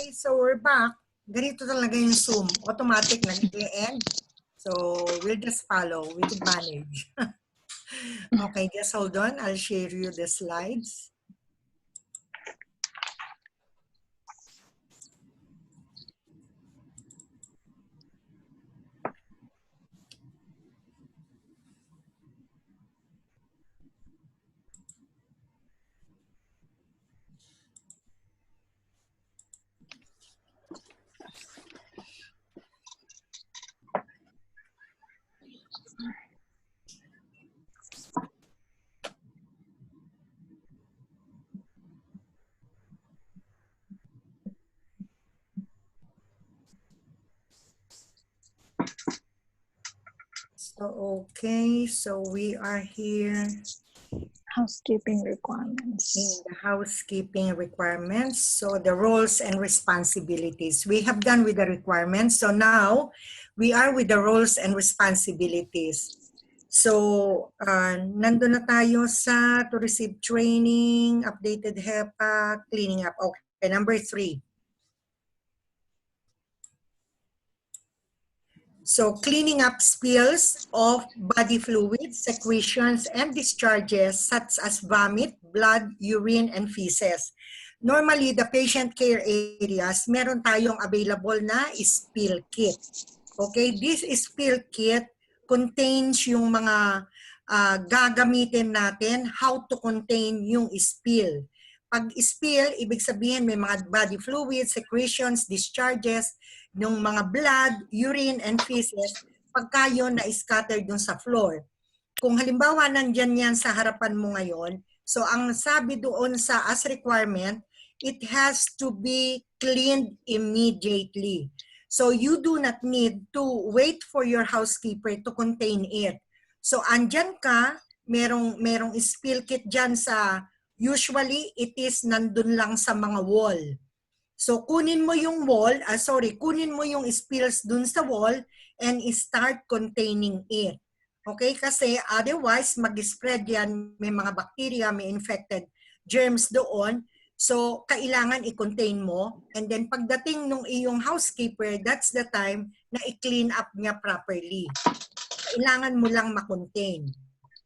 Okay, so we're back. Ganito talaga yung Zoom. Automatic nag-end. So we'll just follow. We could manage. Okay, just hold on. I'll share you the slides. So, okay, so we are here Housekeeping requirements. in the housekeeping requirements. So the roles and responsibilities. We have done with the requirements. So now we are with the roles and responsibilities. So nandun na tayo sa to receive training, updated HEPA, cleaning up. Okay, number 3. So cleaning up spills of body fluids, secretions, and discharges such as vomit, blood, urine, and feces. Normally, the patient care areas, meron tayong available na spill kit. Okay, this spill kit contains yung mga gagamitin natin, how to contain yung spill. Pag spill, ibig sabihin may mga body fluids, secretions, discharges, ng mga blood, urine, and feces, pagka yun na-scatter dun sa floor. Kung halimbawa nandyan yan sa harapan mo ngayon, so ang sabi doon sa as requirement, it has to be cleaned immediately. So you do not need to wait for your housekeeper to contain it. So andyan ka, merong spill kit dyan sa, usually it is nandun lang sa mga wall. So kunin mo yung wall, kunin mo yung spills dun sa wall and start containing it. Okay? Kasi otherwise, mag-spread yan, may mga bacteria, may infected germs doon. So kailangan i-contain mo. And then pagdating nung iyong housekeeper, that's the time na i-clean up niya properly. Kailangan mo lang ma-contain.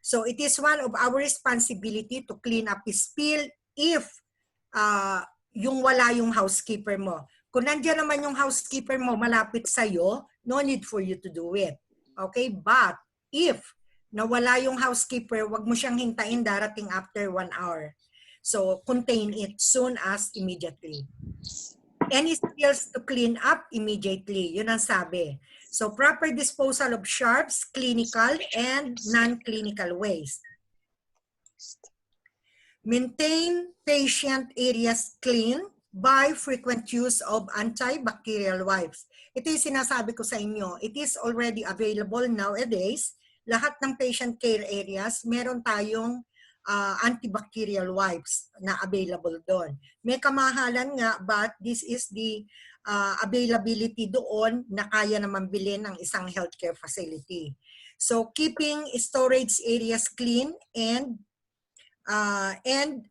So it is one of our responsibility to clean up spill if yung wala yung housekeeper mo. Kung nandiyan naman yung housekeeper mo malapit sa'yo, no need for you to do it. Okay? But if nawala yung housekeeper, wag mo siyang hintayin darating after 1 hour. So contain it soon as immediately. Any spills to clean up immediately. Yun ang sabi. So proper disposal of sharps, clinical and non-clinical waste. Maintain patient areas clean by frequent use of antibacterial wipes. Ito yung sinasabi ko sa inyo. It is already available nowadays. Lahat ng patient care areas, meron tayong antibacterial wipes na available doon. May kamahalan nga, but this is the availability doon na kaya naman bilhin ng isang healthcare facility. So keeping storage areas clean and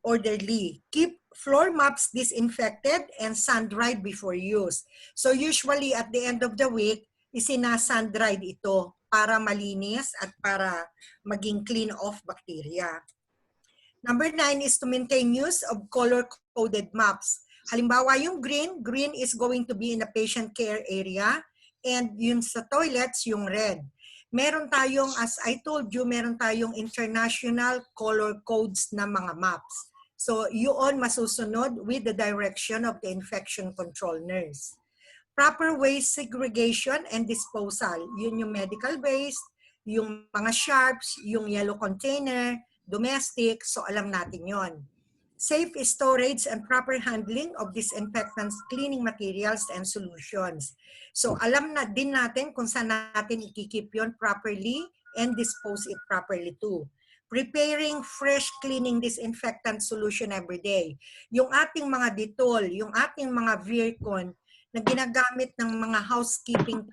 orderly. Keep floor mops disinfected and sun-dried before use. So usually at the end of the week, isina-sun-dried ito para malinis at para maging clean of bacteria. Number 9 is to maintain use of color-coded maps. Halimbawa yung green is going to be in the patient care area and yung sa toilets, yung red. Meron tayong, as I told you, meron tayong international color codes na mga maps. So yun masusunod with the direction of the infection control nurse. Proper waste segregation and disposal. Yun yung medical waste, yung mga sharps, yung yellow container, domestic, so alam natin yon. Safe storage and proper handling of disinfectants, cleaning materials, and solutions. So alam na din natin kung saan natin ikikip yon properly and dispose it properly too. Preparing fresh cleaning disinfectant solution every day. Yung ating mga Dettol, yung ating mga Virkon na ginagamit ng mga housekeeping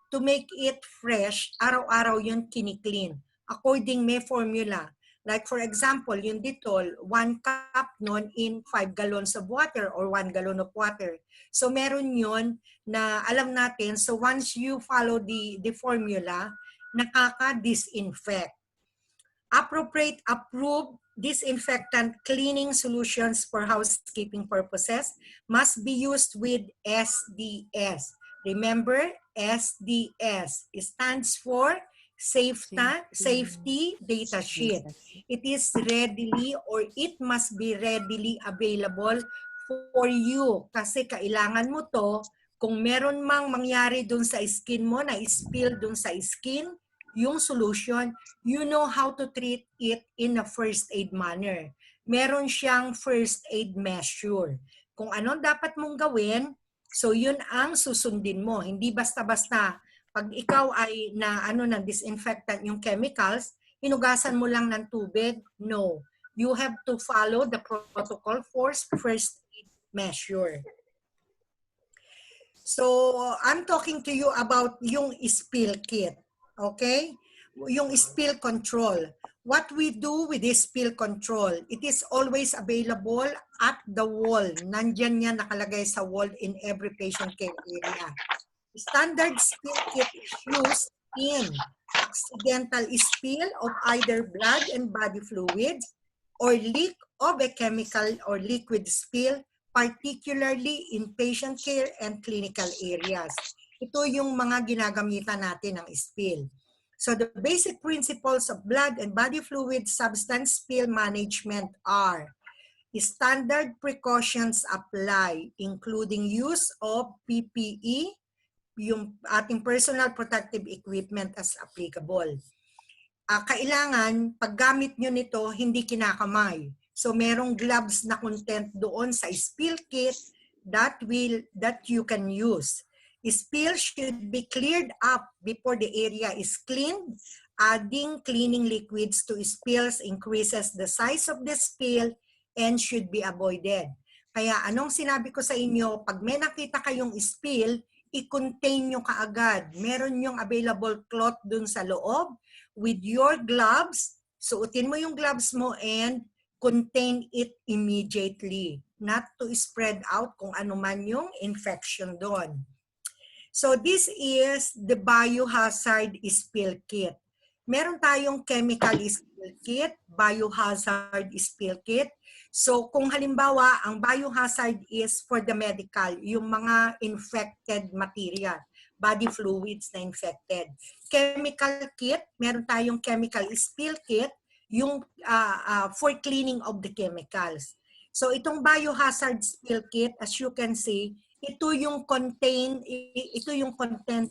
to make it fresh, araw-araw yun kini-clean. According may formula. Like for example, yung Dettol, 1 cup nun in 5 gallons of water or 1 gallon of water. So meron yun na alam natin. So once you follow the formula, nakaka-disinfect. Appropriate approved disinfectant cleaning solutions for housekeeping purposes must be used with SDS. Remember, SDS stands for Safety Data Sheet. It is readily or it must be readily available for you kasi kailangan mo to kung meron mang mangyari dun sa skin mo na spill dun sa skin, yung solution, you know how to treat it in a first aid manner. Meron siyang first aid measure. Kung ano dapat mong gawin, so yun ang susundin mo. Hindi basta-basta pag ikaw ay ng disinfectant yung chemicals, hinugasan mo lang ng tubig. No. You have to follow the protocol for first aid measure. So, I'm talking to you about yung spill kit. Okay? Yung spill control. What we do with this spill control, it is always available at the wall. Nandyan yan nakalagay sa wall in every patient care area. Standard spill kit is used in accidental spill of either blood and body fluids or leak of a chemical or liquid spill, particularly in patient care and clinical areas. Ito yung mga ginagamitan natin ng spill. So the basic principles of blood and body fluid substance spill management are: standard precautions apply, including use of PPE, yung ating personal protective equipment as applicable. Kailangan, paggamit nyo nito, hindi kinakamay. So merong gloves na content doon sa spill kit that you can use. Spill should be cleared up before the area is cleaned. Adding cleaning liquids to spills increases the size of the spill and should be avoided. Kaya anong sinabi ko sa inyo, pag may nakita kayong spill, i-contain nyo kaagad. Meron yung available cloth dun sa loob with your gloves. Suotin mo yung gloves mo and contain it immediately. Not to spread out kung ano man yung infection doon. So this is the biohazard spill kit. Meron tayong chemical spill kit, biohazard spill kit. So kung halimbawa, ang biohazard is for the medical, yung mga infected material, body fluids na infected. Chemical kit, meron tayong chemical spill kit, yung for cleaning of the chemicals. So itong biohazard spill kit, as you can see, ito yung content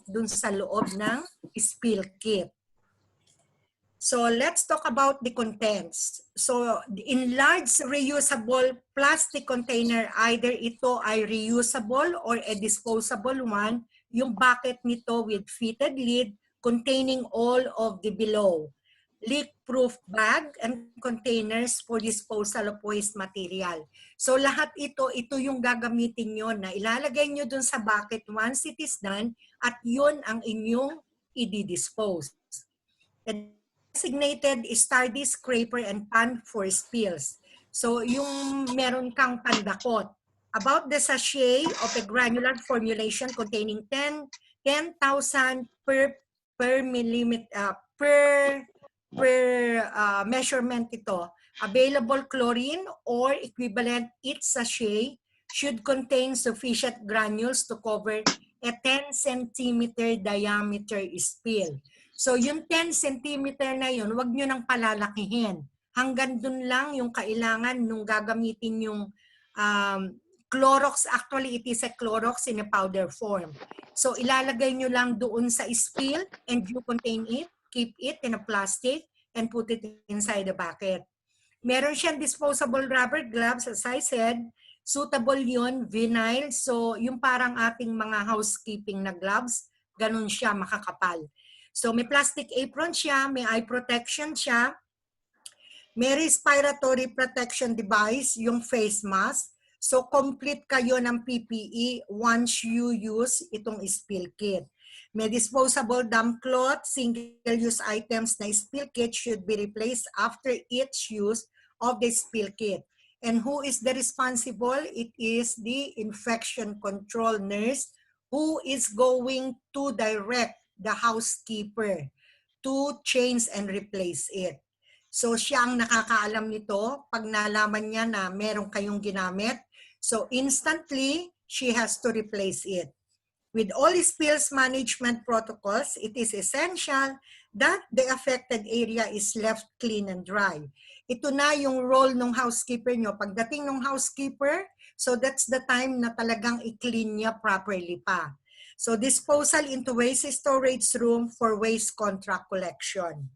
dun sa loob ng spill kit. So let's talk about the contents. So in large reusable plastic container, either ito ay reusable or a disposable one, yung bucket nito with fitted lid containing all of the below. Leak-proof bag and containers for disposal of waste material. So lahat ito yung gagamitin nyo na ilalagay nyo dun sa bucket once it is done at yun ang inyong i-dispose. Designated sturdy scraper and pan for spills. So yung meron kang pandakot. About the sachet of a granular formulation containing 10,000 per millimeter per measurement ito. Available chlorine or equivalent each sachet should contain sufficient granules to cover a 10 cm diameter spill. So yung 10 cm na yun, wag nyo nang palalakihin. Hanggang dun lang yung kailangan nung gagamitin yung Clorox. Actually, it is a Clorox in a powder form. So ilalagay nyo lang doon sa spill and you contain it, keep it in a plastic, and put it inside the bucket. Meron siyang disposable rubber gloves, as I said. Suitable yun, vinyl. So yung parang ating mga housekeeping na gloves, ganun siya, makakapal. So may plastic apron siya, may eye protection siya, may respiratory protection device, yung face mask. So complete kayo ng PPE once you use itong spill kit. May disposable damp cloth, single-use items na spill kit should be replaced after each use of the spill kit. And who is the responsible? It is the infection control nurse who is going to direct the housekeeper to change and replace it. So siya ang nakakaalam nito pag nalaman niya na meron kayong ginamit. So instantly, she has to replace it. With all spills management protocols, it is essential that the affected area is left clean and dry. Ito na yung role ng housekeeper nyo. Pagdating ng housekeeper, so that's the time na talagang i-clean niya properly pa. So disposal into waste storage room for waste contract collection.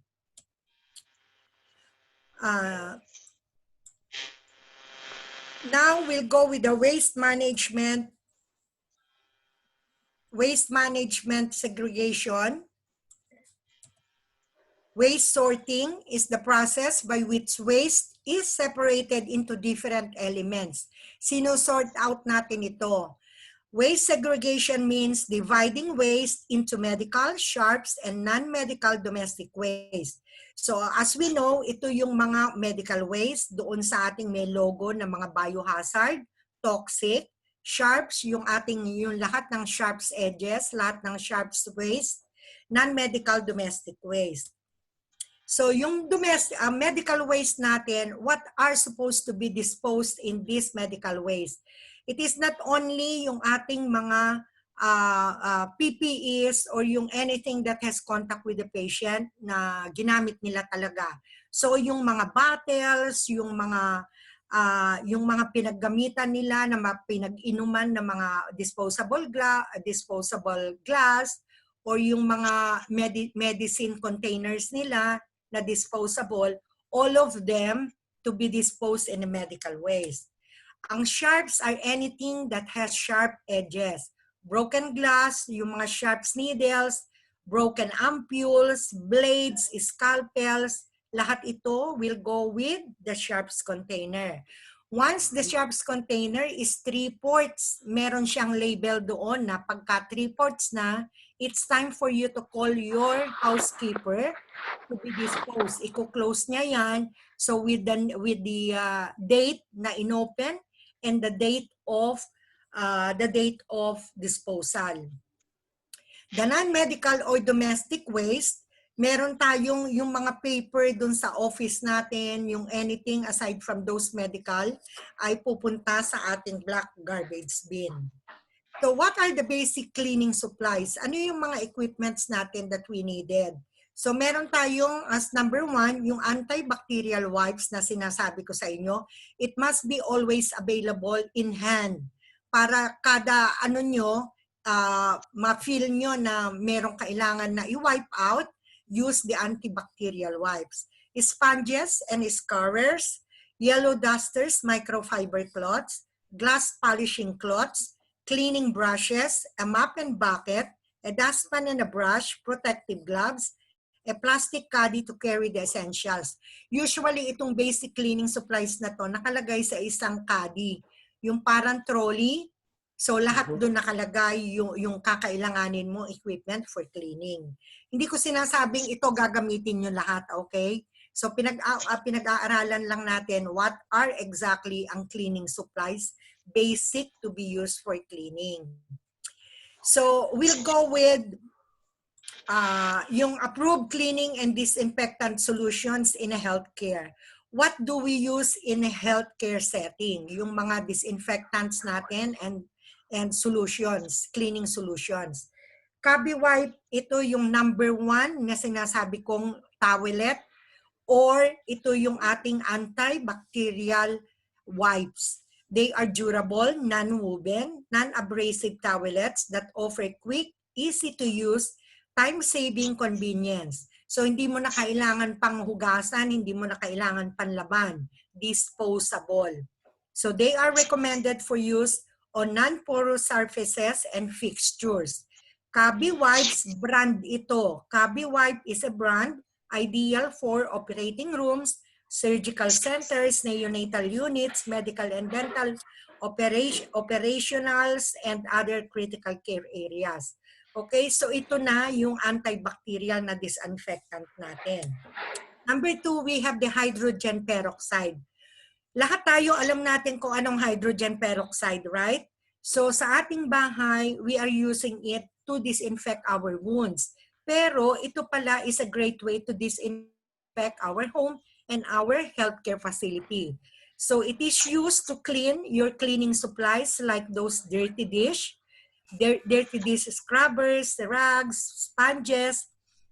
Now we'll go with the waste management segregation. Waste sorting is the process by which waste is separated into different elements. Sinusort out natin ito. Waste segregation means dividing waste into medical, sharps, and non-medical domestic waste. So as we know, ito yung mga medical waste. Doon sa ating may logo ng mga biohazard, toxic, sharps, yung lahat ng sharps edges, lahat ng sharps waste, non-medical domestic waste. So yung medical waste natin, what are supposed to be disposed in this medical waste? It is not only yung ating mga PPEs or yung anything that has contact with the patient na ginamit nila talaga. So yung mga bottles, yung mga pinaggamitan nila na pinag-inuman ng mga disposable glass or yung mga medicine containers nila na disposable, all of them to be disposed in a medical waste. Ang sharps are anything that has sharp edges. Broken glass, yung mga sharps needles, broken ampules, blades, scalpels, lahat ito will go with the sharps container. Once the sharps container is 3/4, meron siyang label doon na pagka 3/4 na, it's time for you to call your housekeeper to be disposed. Iko-close niya yan. So with the date na inopen and the date of disposal. The non-medical or domestic waste, meron tayong yung mga paper dun sa office natin, yung anything aside from those medical ay pupunta sa ating black garbage bin. So what are the basic cleaning supplies? Ano yung mga equipments natin that we needed? So meron tayong as number 1, yung antibacterial wipes na sinasabi ko sa inyo. It must be always available in hand para kada ma-feel nyo na merong kailangan na i-wipe out, use the antibacterial wipes. Sponges and scourers, yellow dusters, microfiber cloths, glass polishing cloths, cleaning brushes, a mop and bucket, a dustpan and a brush, protective gloves, a plastic caddy to carry the essentials. Usually, itong basic cleaning supplies na to nakalagay sa isang caddy. Yung parang trolley. So, lahat doon nakalagay yung kakailanganin mo equipment for cleaning. Hindi ko sinasabing ito gagamitin nyo lahat, okay? So, pinag-aaralan lang natin what are exactly ang cleaning supplies basic to be used for cleaning. So, we'll go with yung approved cleaning and disinfectant solutions in a healthcare. What do we use in a healthcare setting? Yung mga disinfectants natin and solutions, cleaning solutions. Cubby wipe, ito yung number 1 na sinasabi kong towelette, or ito yung ating antibacterial wipes. They are durable, non-woven, non-abrasive towelettes that offer quick, easy to use, time-saving convenience. So hindi mo na kailangan pang hugasan, hindi mo na kailangan panlaban. Disposable. So they are recommended for use on non-porous surfaces and fixtures. Cubby Wipes brand ito. Cubby Wipe is a brand ideal for operating rooms, surgical centers, neonatal units, medical and dental operationals, and other critical care areas. Okay, so ito na yung antibacterial na disinfectant natin. Number 2, we have the hydrogen peroxide. Lahat tayo alam natin kung anong hydrogen peroxide, right? So sa ating bahay, we are using it to disinfect our wounds. Pero ito pala is a great way to disinfect our home and our healthcare facility. So it is used to clean your cleaning supplies like those dirty dish scrubbers, rags, sponges,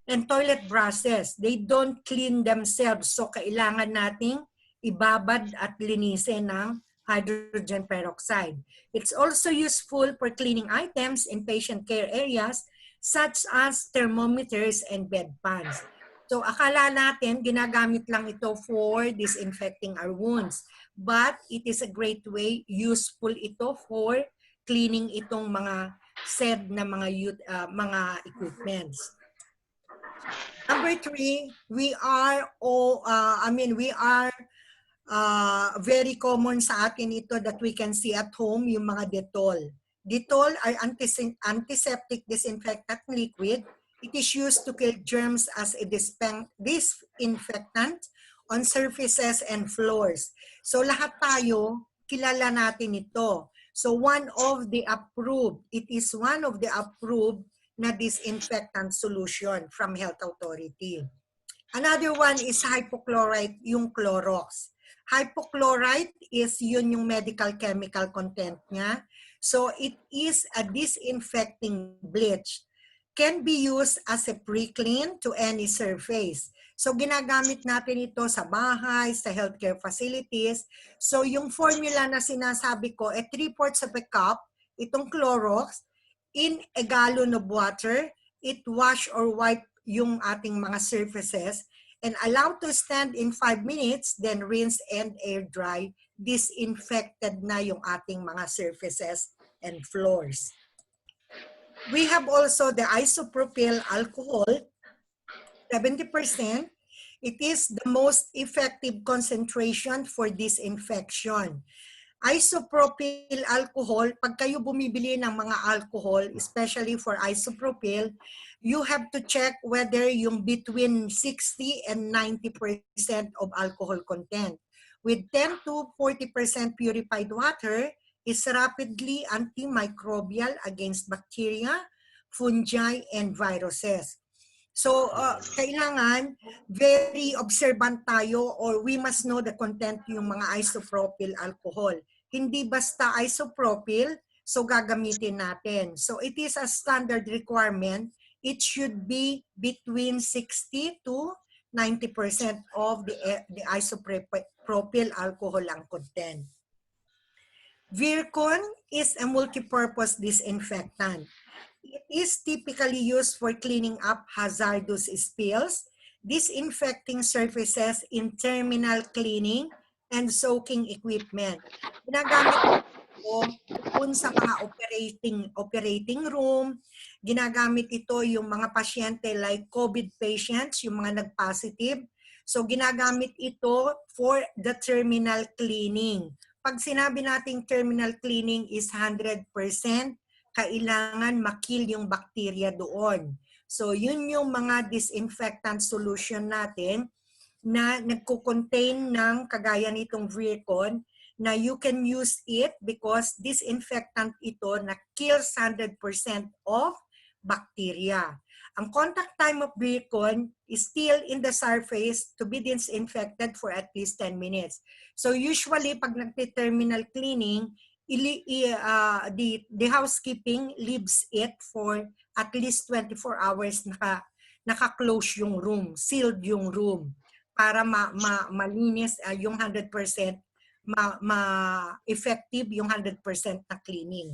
and toilet brushes. They don't clean themselves. So kailangan nating ibabad at linisin ng hydrogen peroxide. It's also useful for cleaning items in patient care areas such as thermometers and bedpans. So akala natin ginagamit lang ito for disinfecting our wounds. But it is a great way, useful ito for cleaning itong mga said na mga equipments. Number 3, we are very common sa atin ito that we can see at home, yung mga Dettol. Dettol ay antiseptic disinfectant liquid. It is used to kill germs as a disinfectant on surfaces and floors. So lahat tayo, kilala natin ito. So it is one of the approved na disinfectant solution from health authority. Another one is hypochlorite, yung Clorox. Hypochlorite is yun yung medical chemical content niya. So it is a disinfecting bleach. Can be used as a pre-clean to any surface. So ginagamit natin ito sa bahay, sa healthcare facilities. So yung formula na sinasabi ko, 3/4 of a cup, itong Clorox, in a gallon of water, it wash or wipe yung ating mga surfaces and allow to stand in 5 minutes, then rinse and air dry. Disinfected na yung ating mga surfaces and floors. We have also the isopropyl alcohol, 70%. It is the most effective concentration for disinfection. Isopropyl alcohol, pag kayo bumibili ng mga alcohol, especially for isopropyl, you have to check whether yung between 60 and 90% of alcohol content. With 10 to 40% purified water, is rapidly antimicrobial against bacteria, fungi, and viruses. So, kailangan very observant tayo or we must know the content yung mga isopropyl alcohol. Hindi basta isopropyl, so gagamitin natin. So, it is a standard requirement. It should be between 60 to 90% of the isopropyl alcohol ang content. Virkon is a multi-purpose disinfectant. It is typically used for cleaning up hazardous spills, disinfecting surfaces in terminal cleaning, and soaking equipment. Ginagamit ito doon sa mga operating room. Ginagamit ito yung mga pasyente like COVID patients, yung mga nag-positive. So ginagamit ito for the terminal cleaning. Pag sinabi nating terminal cleaning is 100%, kailangan makill yung bacteria doon. So yun yung mga disinfectant solution natin na nagko-contain ng kagaya nitong Virkon na you can use it because disinfectant ito na kills 100% of bacteria. Ang contact time of Virkon is still in the surface to be disinfected for at least 10 minutes. So usually pag nagte-terminal cleaning, the housekeeping leaves it for at least 24 hours naka-close yung room, sealed yung room para malinis yung 100%, ma-effective yung 100% na cleaning.